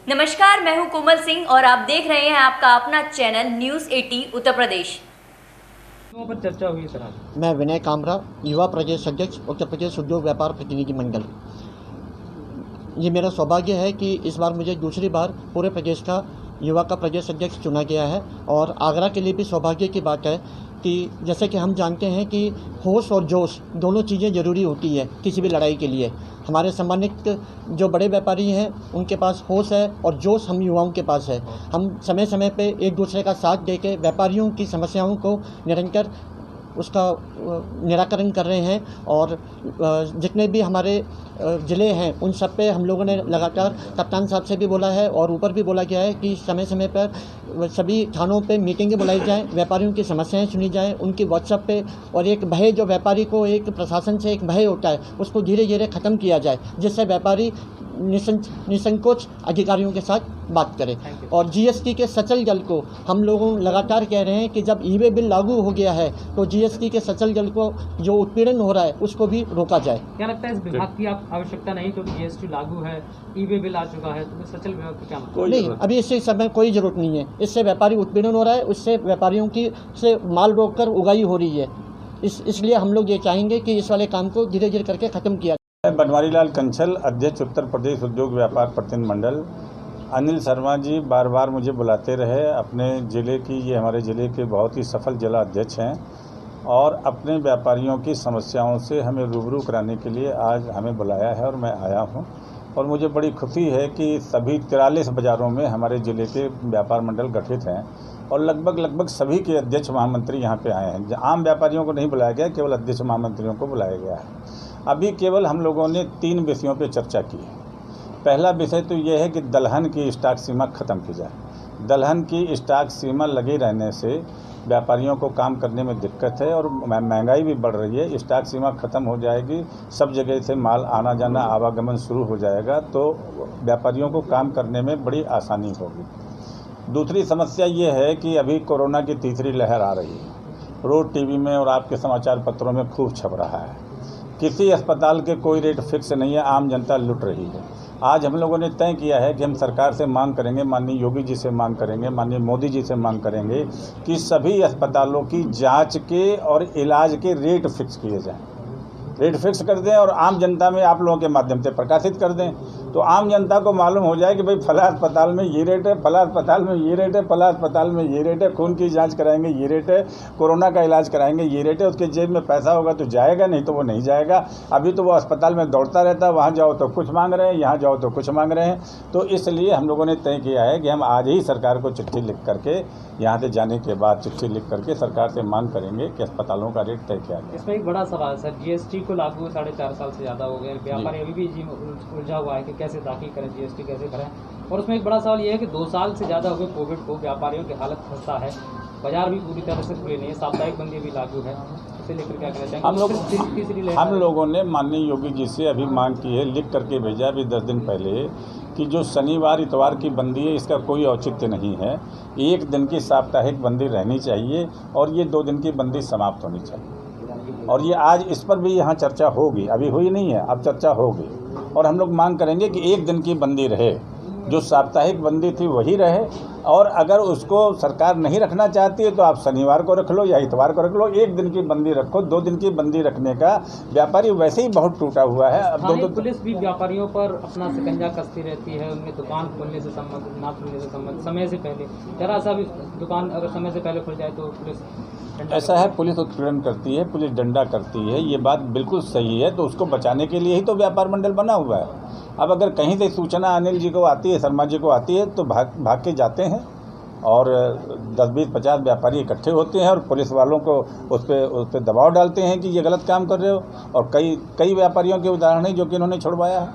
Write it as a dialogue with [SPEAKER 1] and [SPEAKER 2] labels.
[SPEAKER 1] नमस्कार, मैं हूं कोमल सिंह और आप देख रहे हैं आपका अपना चैनल न्यूज़ 80 उत्तर प्रदेश।
[SPEAKER 2] पर चर्चा हुई सर आज।
[SPEAKER 3] मैं विनय कामरा, युवा प्रदेश अध्यक्ष, उत्तर प्रदेश उद्योग व्यापार प्रतिनिधि मंडल। ये मेरा सौभाग्य है कि इस बार मुझे दूसरी बार पूरे प्रदेश का युवा का प्रदेश अध्यक्ष चुना गया है। और आगरा के लिए भी सौभाग्य की बात है कि जैसे कि हम जानते हैं कि होश और जोश दोनों चीज़ें ज़रूरी होती है किसी भी लड़ाई के लिए। हमारे सम्मानित जो बड़े व्यापारी हैं उनके पास होश है और जोश हम युवाओं के पास है। हम समय समय पे एक दूसरे का साथ देके व्यापारियों की समस्याओं को निरंतर उसका निराकरण कर रहे हैं। और जितने भी हमारे ज़िले हैं उन सब पे हम लोगों ने लगातार कप्तान साहब से भी बोला है और ऊपर भी बोला गया है कि समय समय पर सभी थानों पे मीटिंगें बुलाई जाएं, व्यापारियों की समस्याएं सुनी जाएं, उनकी व्हाट्सएप पे। और एक भय जो व्यापारी को एक प्रशासन से एक भय होता है उसको धीरे धीरे ख़त्म किया जाए, जिससे व्यापारी निसंकोच अधिकारियों के साथ बात करें। और जीएसटी के सचल जल को हम लोगों लगातार कह रहे हैं कि जब ई-वे बिल लागू हो गया है तो जीएसटी के सचल जल को जो उत्पीड़न हो रहा है उसको भी रोका जाए।
[SPEAKER 2] क्या लगता है इस विभाग की आप आवश्यकता नहीं, क्योंकि जीएसटी लागू है, ई-वे बिल आ चुका है, तो सचल विभाग की क्या मतलब?
[SPEAKER 3] नहीं, अभी इससे समय कोई ज़रूरत नहीं है। इससे व्यापारी उत्पीड़न हो रहा है, उससे व्यापारियों की से माल रोककर उगाही हो रही है। इसलिए हम लोग ये चाहेंगे कि इस वाले काम को धीरे धीरे करके ख़त्म किया।
[SPEAKER 4] बनवारी लाल कंछल, अध्यक्ष उत्तर प्रदेश उद्योग व्यापार प्रतिनिधि मंडल। अनिल शर्मा जी बार बार मुझे बुलाते रहे अपने ज़िले की, ये हमारे ज़िले के बहुत ही सफल जिला अध्यक्ष हैं और अपने व्यापारियों की समस्याओं से हमें रूबरू कराने के लिए आज हमें बुलाया है और मैं आया हूं। और मुझे बड़ी खुशी है कि सभी 43 बाज़ारों में हमारे ज़िले के व्यापार मंडल गठित हैं और लगभग सभी के अध्यक्ष महामंत्री यहाँ पे आए हैं। आम व्यापारियों को नहीं बुलाया गया, केवल अध्यक्ष महामंत्रियों को बुलाया गया है। अभी केवल हम लोगों ने 3 विषयों पे चर्चा की है। पहला विषय तो ये है कि दलहन की स्टॉक सीमा ख़त्म की जाए। दलहन की स्टॉक सीमा लगे रहने से व्यापारियों को काम करने में दिक्कत है और महंगाई भी बढ़ रही है। स्टॉक सीमा ख़त्म हो जाएगी, सब जगह से माल आना जाना आवागमन शुरू हो जाएगा तो व्यापारियों को काम करने में बड़ी आसानी होगी। दूसरी समस्या ये है कि अभी कोरोना की तीसरी लहर आ रही है, रोज़ टीवी में और आपके समाचार पत्रों में खूब छप रहा है। किसी अस्पताल के कोई रेट फिक्स नहीं है, आम जनता लुट रही है। आज हम लोगों ने तय किया है कि हम सरकार से मांग करेंगे, माननीय योगी जी से मांग करेंगे, माननीय मोदी जी से मांग करेंगे कि सभी अस्पतालों की जांच के और इलाज के रेट फिक्स किए जाएं। रेट फिक्स कर दें और आम जनता में आप लोगों के माध्यम से प्रकाशित कर दें, तो आम जनता को मालूम हो जाए कि भाई फला अस्पताल में ये रेट है, फला अस्पताल में ये रेट है, फला अस्पताल में ये रेट है, खून की जांच कराएंगे ये रेट है, कोरोना का इलाज कराएंगे ये रेट है। उसके जेब में पैसा होगा तो जाएगा, नहीं तो वो नहीं जाएगा। अभी तो वो अस्पताल में दौड़ता रहता है, वहाँ जाओ तो कुछ मांग रहे हैं, यहाँ जाओ तो कुछ मांग रहे हैं। तो इसलिए हम लोगों ने तय किया है कि हम आज ही सरकार को चिट्ठी लिख करके, यहाँ से जाने के बाद चिट्ठी लिख करके सरकार से मांग करेंगे कि अस्पतालों का रेट तय किया जाए।
[SPEAKER 2] इसमें एक बड़ा सवाल सर, जीएसटी को लागू 4.5 साल से ज़्यादा हो गए, व्यापारी अभी भी उलझा हुआ है कि कैसे दाखिल करें, जीएसटी कैसे करें। और उसमें एक बड़ा सवाल ये है कि 2 साल से ज़्यादा हो गए कोविड को, व्यापारियों की हालत खस्ता है, बाजार भी पूरी तरह से खुले नहीं है, साप्ताहिक बंदी भी लागू है। इसे लेकर क्या कहना चाहेंगे?
[SPEAKER 4] हम लोगों ने माननीय योगी जी से अभी मांग की है, लिख करके भेजा अभी 10 दिन पहले, कि जो शनिवार इतवार की बंदी है इसका कोई औचित्य नहीं है। 1 दिन की साप्ताहिक बंदी रहनी चाहिए और ये 2 दिन की बंदी समाप्त होनी चाहिए। और ये आज इस पर भी यहाँ चर्चा होगी, अभी हुई नहीं है, अब चर्चा होगी। और हम लोग मांग करेंगे कि 1 दिन की बंदी रहे, जो साप्ताहिक बंदी थी वही रहे। और अगर उसको सरकार नहीं रखना चाहती है तो आप शनिवार को रख लो या इतवार को रख लो, 1 दिन की बंदी रखो। 2 दिन की बंदी रखने का व्यापारी वैसे ही बहुत टूटा हुआ है। अब
[SPEAKER 2] पुलिस भी व्यापारियों पर अपना शिकंजा कसती रहती है, उनकी दुकान खोलने से संबंधित, ना खोलने से संबंधित, समय से पहले जरा सा भी दुकान अगर समय से पहले खुल जाए तो पुलिस
[SPEAKER 4] ऐसा है, पुलिस उत्पीड़न करती है, पुलिस डंडा करती है, ये बात बिल्कुल सही है। तो उसको बचाने के लिए ही तो व्यापार मंडल बना हुआ है। अब अगर कहीं से सूचना अनिल जी को आती है, शर्मा जी को आती है तो भाग के जाते हैं और 10, 20, 50 व्यापारी इकट्ठे होते हैं और पुलिस वालों को उस पर दबाव डालते हैं कि ये गलत काम कर रहे हो। और कई व्यापारियों के उदाहरण हैं जो कि इन्होंने छुड़वाया है।